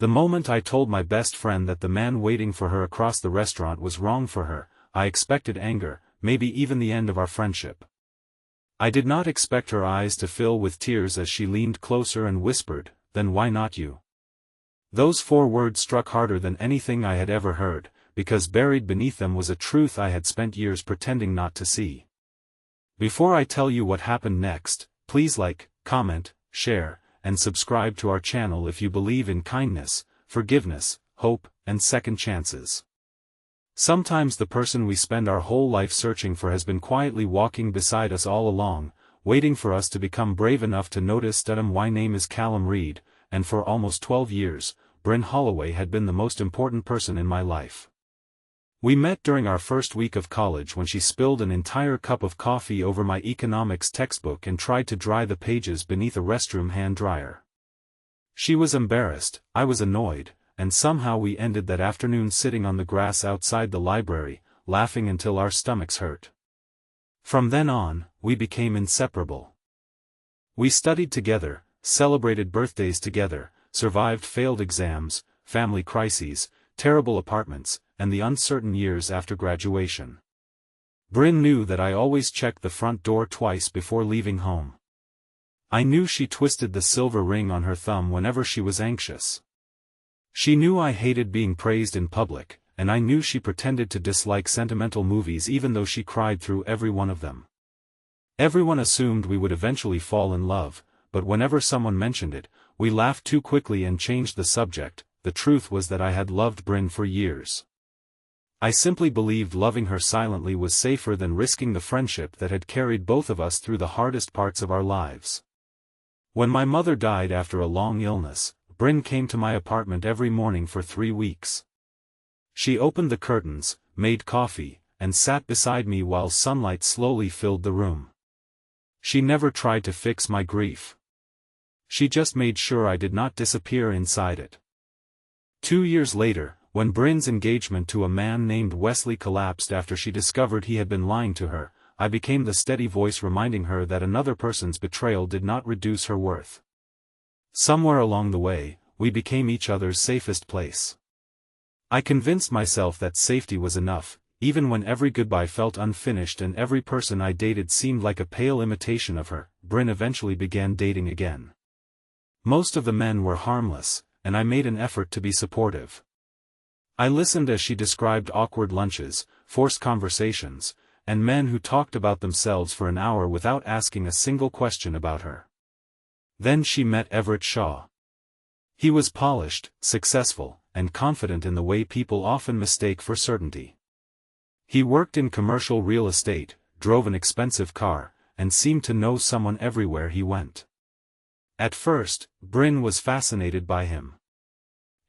The moment I told my best friend that the man waiting for her across the restaurant was wrong for her, I expected anger, maybe even the end of our friendship. I did not expect her eyes to fill with tears as she leaned closer and whispered, "Then why not you?" Those 4 words struck harder than anything I had ever heard, because buried beneath them was a truth I had spent years pretending not to see. Before I tell you what happened next, please like, comment, share, and subscribe to our channel if you believe in kindness, forgiveness, hope, and second chances. Sometimes the person we spend our whole life searching for has been quietly walking beside us all along, waiting for us to become brave enough to notice that my name is Callum Reed, and for almost 12 years, Brynn Holloway had been the most important person in my life. We met during our first week of college when she spilled an entire cup of coffee over my economics textbook and tried to dry the pages beneath a restroom hand dryer. She was embarrassed, I was annoyed, and somehow we ended that afternoon sitting on the grass outside the library, laughing until our stomachs hurt. From then on, we became inseparable. We studied together, celebrated birthdays together, survived failed exams, family crises, terrible apartments, and the uncertain years after graduation. Brynn knew that I always checked the front door twice before leaving home. I knew she twisted the silver ring on her thumb whenever she was anxious. She knew I hated being praised in public, and I knew she pretended to dislike sentimental movies even though she cried through every one of them. Everyone assumed we would eventually fall in love, but whenever someone mentioned it, we laughed too quickly and changed the subject. The truth was that I had loved Brynn for years. I simply believed loving her silently was safer than risking the friendship that had carried both of us through the hardest parts of our lives. When my mother died after a long illness, Brynn came to my apartment every morning for 3 weeks. She opened the curtains, made coffee, and sat beside me while sunlight slowly filled the room. She never tried to fix my grief. She just made sure I did not disappear inside it. 2 years later, when Brynn's engagement to a man named Wesley collapsed after she discovered he had been lying to her, I became the steady voice reminding her that another person's betrayal did not reduce her worth. Somewhere along the way, we became each other's safest place. I convinced myself that safety was enough, even when every goodbye felt unfinished and every person I dated seemed like a pale imitation of her. Brynn eventually began dating again. Most of the men were harmless, and I made an effort to be supportive. I listened as she described awkward lunches, forced conversations, and men who talked about themselves for an hour without asking a single question about her. Then she met Everett Shaw. He was polished, successful, and confident in the way people often mistake for certainty. He worked in commercial real estate, drove an expensive car, and seemed to know someone everywhere he went. At first, Brynn was fascinated by him.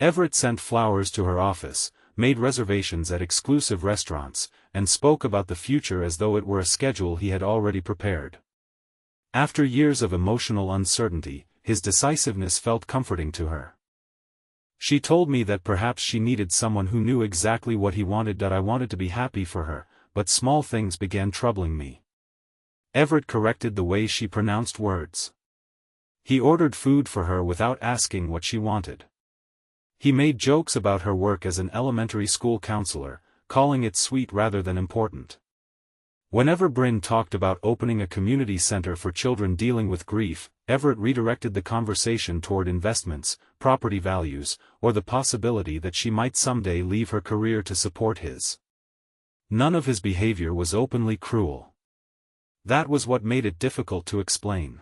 Everett sent flowers to her office, made reservations at exclusive restaurants, and spoke about the future as though it were a schedule he had already prepared. After years of emotional uncertainty, his decisiveness felt comforting to her. She told me that perhaps she needed someone who knew exactly what he wanted. That I wanted to be happy for her, but small things began troubling me. Everett corrected the way she pronounced words. He ordered food for her without asking what she wanted. He made jokes about her work as an elementary school counselor, calling it sweet rather than important. Whenever Brynn talked about opening a community center for children dealing with grief, Everett redirected the conversation toward investments, property values, or the possibility that she might someday leave her career to support his. None of his behavior was openly cruel. That was what made it difficult to explain.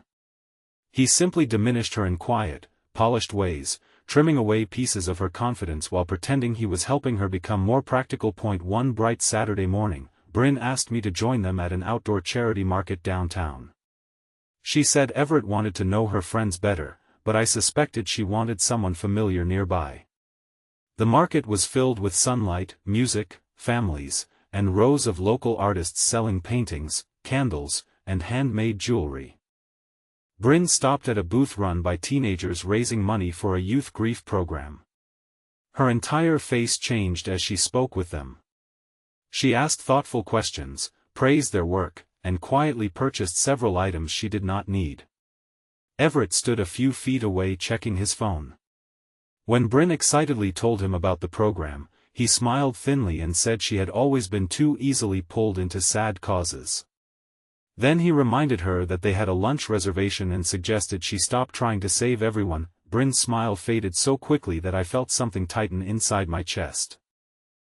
He simply diminished her in quiet, polished ways, trimming away pieces of her confidence while pretending he was helping her become more practical. One bright Saturday morning, Brynn asked me to join them at an outdoor charity market downtown. She said Everett wanted to know her friends better, but I suspected she wanted someone familiar nearby. The market was filled with sunlight, music, families, and rows of local artists selling paintings, candles, and handmade jewelry. Brynn stopped at a booth run by teenagers raising money for a youth grief program. Her entire face changed as she spoke with them. She asked thoughtful questions, praised their work, and quietly purchased several items she did not need. Everett stood a few feet away checking his phone. When Brynn excitedly told him about the program, he smiled thinly and said she had always been too easily pulled into sad causes. Then he reminded her that they had a lunch reservation and suggested she stop trying to save everyone. Brynn's smile faded so quickly that I felt something tighten inside my chest.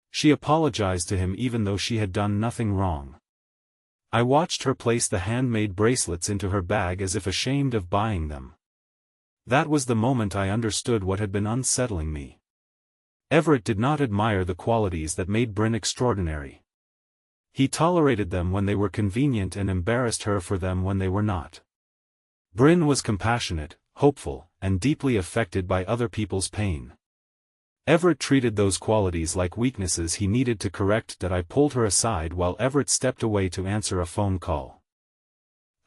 She apologized to him even though she had done nothing wrong. I watched her place the handmade bracelets into her bag as if ashamed of buying them. That was the moment I understood what had been unsettling me. Everett did not admire the qualities that made Brynn extraordinary. He tolerated them when they were convenient and embarrassed her for them when they were not. Brynn was compassionate, hopeful, and deeply affected by other people's pain. Everett treated those qualities like weaknesses he needed to correct. That I pulled her aside while Everett stepped away to answer a phone call.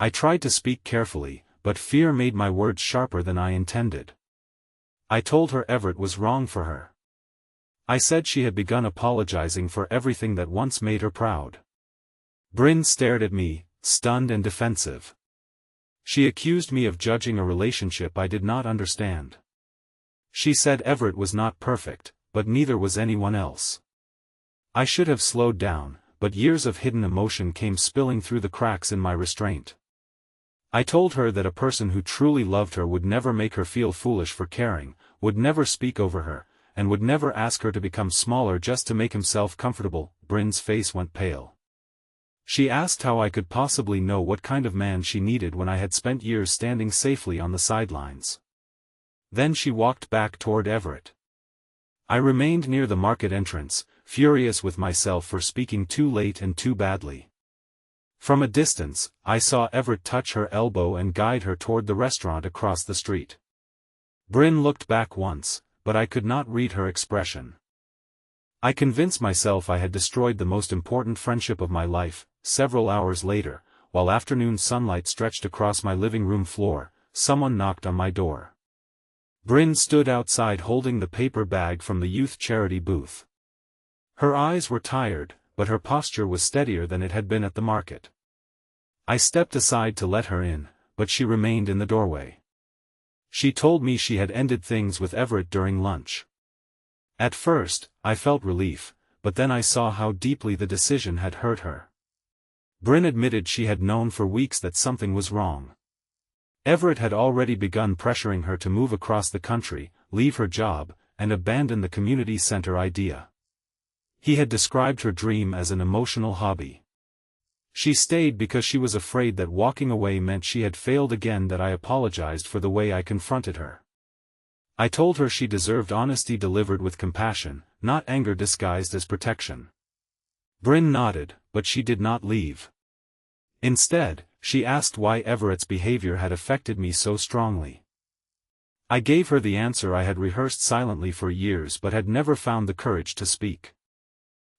I tried to speak carefully, but fear made my words sharper than I intended. I told her Everett was wrong for her. I said she had begun apologizing for everything that once made her proud. Brynn stared at me, stunned and defensive. She accused me of judging a relationship I did not understand. She said Everett was not perfect, but neither was anyone else. I should have slowed down, but years of hidden emotion came spilling through the cracks in my restraint. I told her that a person who truly loved her would never make her feel foolish for caring, would never speak over her, and would never ask her to become smaller just to make himself comfortable. Brynn's face went pale. She asked how I could possibly know what kind of man she needed when I had spent years standing safely on the sidelines. Then she walked back toward Everett. I remained near the market entrance, furious with myself for speaking too late and too badly. From a distance, I saw Everett touch her elbow and guide her toward the restaurant across the street. Brynn looked back once, but I could not read her expression. I convinced myself I had destroyed the most important friendship of my life. Several hours later, while afternoon sunlight stretched across my living room floor, someone knocked on my door. Brynn stood outside holding the paper bag from the youth charity booth. Her eyes were tired, but her posture was steadier than it had been at the market. I stepped aside to let her in, but she remained in the doorway. She told me she had ended things with Everett during lunch. At first, I felt relief, but then I saw how deeply the decision had hurt her. Brynn admitted she had known for weeks that something was wrong. Everett had already begun pressuring her to move across the country, leave her job, and abandon the community center idea. He had described her dream as an emotional hobby. She stayed because she was afraid that walking away meant she had failed again. That I apologized for the way I confronted her. I told her she deserved honesty delivered with compassion, not anger disguised as protection. Brynn nodded, but she did not leave. Instead, she asked why Everett's behavior had affected me so strongly. I gave her the answer I had rehearsed silently for years but had never found the courage to speak.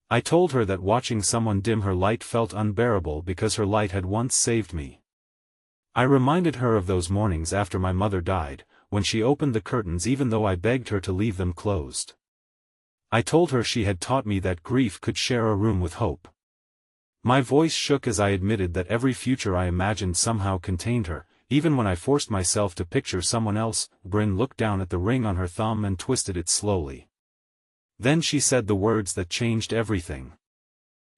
I told her that watching someone dim her light felt unbearable because her light had once saved me. I reminded her of those mornings after my mother died, when she opened the curtains even though I begged her to leave them closed. I told her she had taught me that grief could share a room with hope. My voice shook as I admitted that every future I imagined somehow contained her, even when I forced myself to picture someone else. Brynn looked down at the ring on her thumb and twisted it slowly. Then she said the words that changed everything.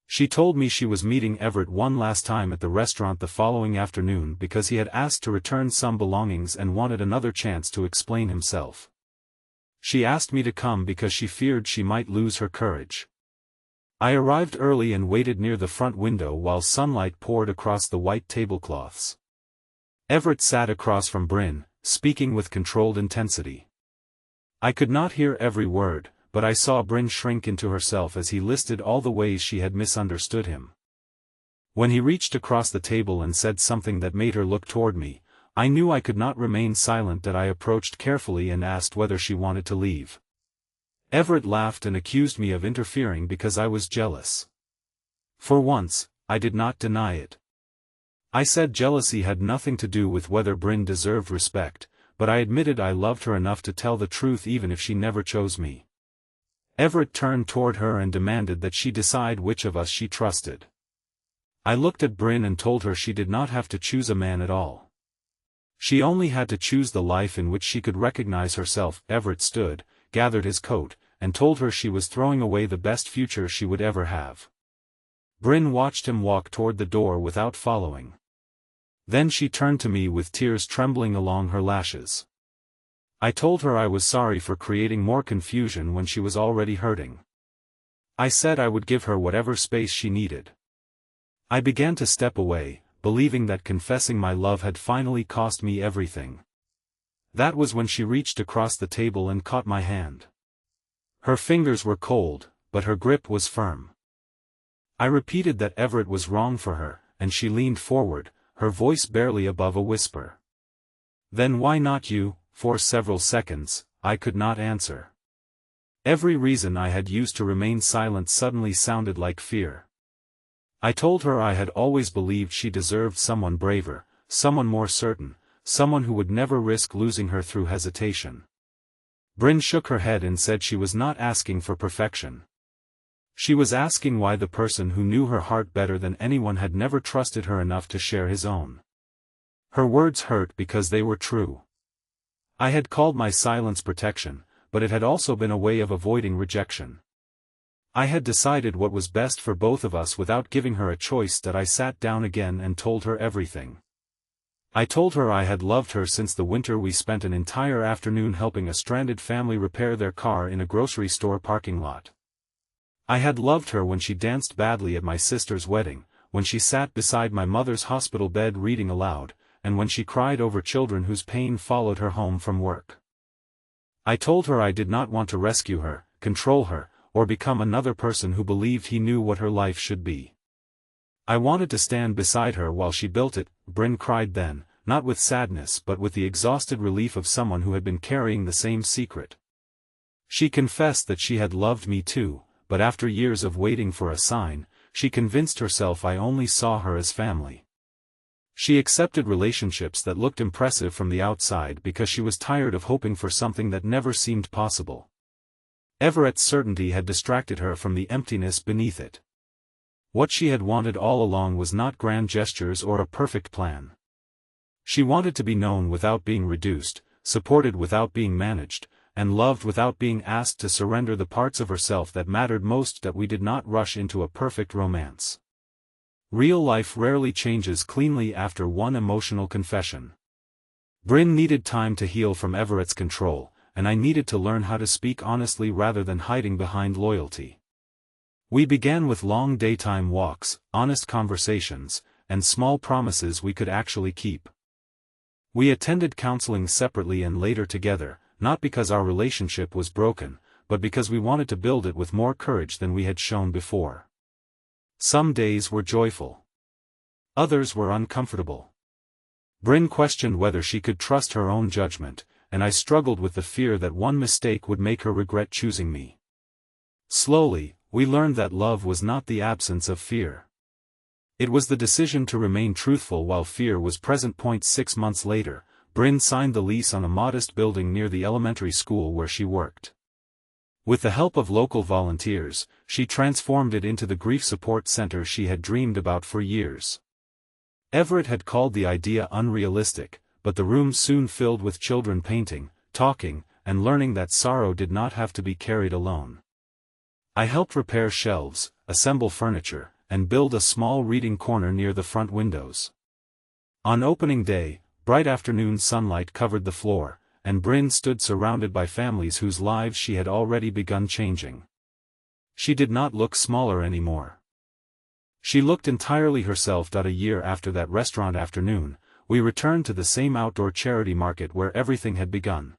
She told me she was meeting Everett one last time at the restaurant the following afternoon because he had asked to return some belongings and wanted another chance to explain himself. She asked me to come because she feared she might lose her courage. I arrived early and waited near the front window while sunlight poured across the white tablecloths. Everett sat across from Brynn, speaking with controlled intensity. I could not hear every word, but I saw Brynn shrink into herself as he listed all the ways she had misunderstood him. When he reached across the table and said something that made her look toward me, I knew I could not remain silent. That I approached carefully and asked whether she wanted to leave. Everett laughed and accused me of interfering because I was jealous. For once, I did not deny it. I said jealousy had nothing to do with whether Brynn deserved respect, but I admitted I loved her enough to tell the truth even if she never chose me. Everett turned toward her and demanded that she decide which of us she trusted. I looked at Brynn and told her she did not have to choose a man at all. She only had to choose the life in which she could recognize herself. Everett stood, gathered his coat, and told her she was throwing away the best future she would ever have. Brynn watched him walk toward the door without following. Then she turned to me with tears trembling along her lashes. I told her I was sorry for creating more confusion when she was already hurting. I said I would give her whatever space she needed. I began to step away, believing that confessing my love had finally cost me everything. That was when she reached across the table and caught my hand. Her fingers were cold, but her grip was firm. I repeated that Everett was wrong for her, and she leaned forward, her voice barely above a whisper. Then why not you? For several seconds, I could not answer. Every reason I had used to remain silent suddenly sounded like fear. I told her I had always believed she deserved someone braver, someone more certain, someone who would never risk losing her through hesitation. Brynn shook her head and said she was not asking for perfection. She was asking why the person who knew her heart better than anyone had never trusted her enough to share his own. Her words hurt because they were true. I had called my silence protection, but it had also been a way of avoiding rejection. I had decided what was best for both of us without giving her a choice. That I sat down again and told her everything. I told her I had loved her since the winter we spent an entire afternoon helping a stranded family repair their car in a grocery store parking lot. I had loved her when she danced badly at my sister's wedding, when she sat beside my mother's hospital bed reading aloud, and when she cried over children whose pain followed her home from work. I told her I did not want to rescue her, control her, or become another person who believed he knew what her life should be. I wanted to stand beside her while she built it. Brynn cried then, not with sadness but with the exhausted relief of someone who had been carrying the same secret. She confessed that she had loved me too, but after years of waiting for a sign, she convinced herself I only saw her as family. She accepted relationships that looked impressive from the outside because she was tired of hoping for something that never seemed possible. Everett's certainty had distracted her from the emptiness beneath it. What she had wanted all along was not grand gestures or a perfect plan. She wanted to be known without being reduced, supported without being managed, and loved without being asked to surrender the parts of herself that mattered most. That we did not rush into a perfect romance. Real life rarely changes cleanly after one emotional confession. Brynn needed time to heal from Everett's control, and I needed to learn how to speak honestly rather than hiding behind loyalty. We began with long daytime walks, honest conversations, and small promises we could actually keep. We attended counseling separately and later together, not because our relationship was broken, but because we wanted to build it with more courage than we had shown before. Some days were joyful. Others were uncomfortable. Brynn questioned whether she could trust her own judgment, and I struggled with the fear that one mistake would make her regret choosing me. Slowly, we learned that love was not the absence of fear. It was the decision to remain truthful while fear was present. 6 months later, Brynn signed the lease on a modest building near the elementary school where she worked. With the help of local volunteers, she transformed it into the grief support center she had dreamed about for years. Everett had called the idea unrealistic, but the room soon filled with children painting, talking, and learning that sorrow did not have to be carried alone. I helped repair shelves, assemble furniture, and build a small reading corner near the front windows. On opening day, bright afternoon sunlight covered the floor, and Brynn stood surrounded by families whose lives she had already begun changing. She did not look smaller anymore. She looked entirely herself. A year after that restaurant afternoon, we returned to the same outdoor charity market where everything had begun.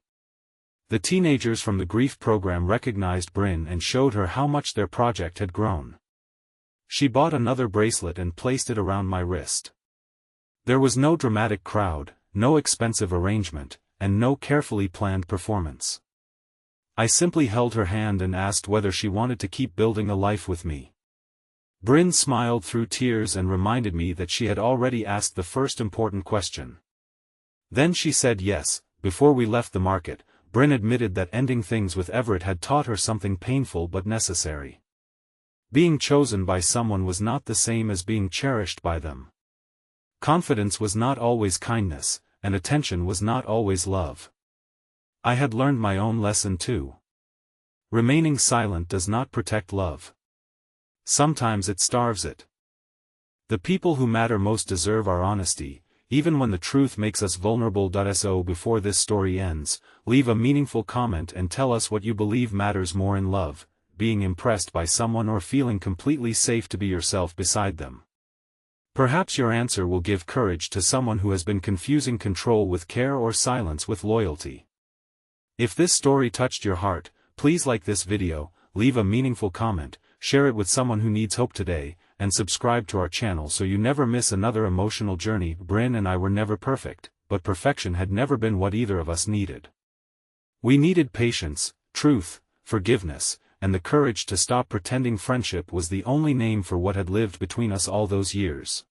The teenagers from the grief program recognized Brynn and showed her how much their project had grown. She bought another bracelet and placed it around my wrist. There was no dramatic crowd, no expensive arrangement, and no carefully planned performance. I simply held her hand and asked whether she wanted to keep building a life with me. Brynn smiled through tears and reminded me that she had already asked the first important question. Then she said yes. Before we left the market, Brynn admitted that ending things with Everett had taught her something painful but necessary. Being chosen by someone was not the same as being cherished by them. Confidence was not always kindness, and attention was not always love. I had learned my own lesson too. Remaining silent does not protect love. Sometimes it starves it. The people who matter most deserve our honesty, even when the truth makes us vulnerable. So before this story ends, leave a meaningful comment and tell us what you believe matters more in love, being impressed by someone or feeling completely safe to be yourself beside them. Perhaps your answer will give courage to someone who has been confusing control with care or silence with loyalty. If this story touched your heart, please like this video, leave a meaningful comment, share it with someone who needs hope today, and subscribe to our channel so you never miss another emotional journey. Brynn and I were never perfect, but perfection had never been what either of us needed. We needed patience, truth, forgiveness, and the courage to stop pretending. Friendship was the only name for what had lived between us all those years.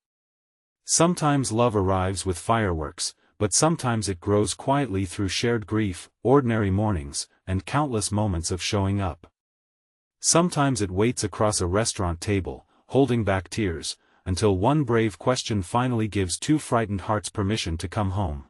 Sometimes love arrives with fireworks, but sometimes it grows quietly through shared grief, ordinary mornings, and countless moments of showing up. Sometimes it waits across a restaurant table, holding back tears, until one brave question finally gives two frightened hearts permission to come home.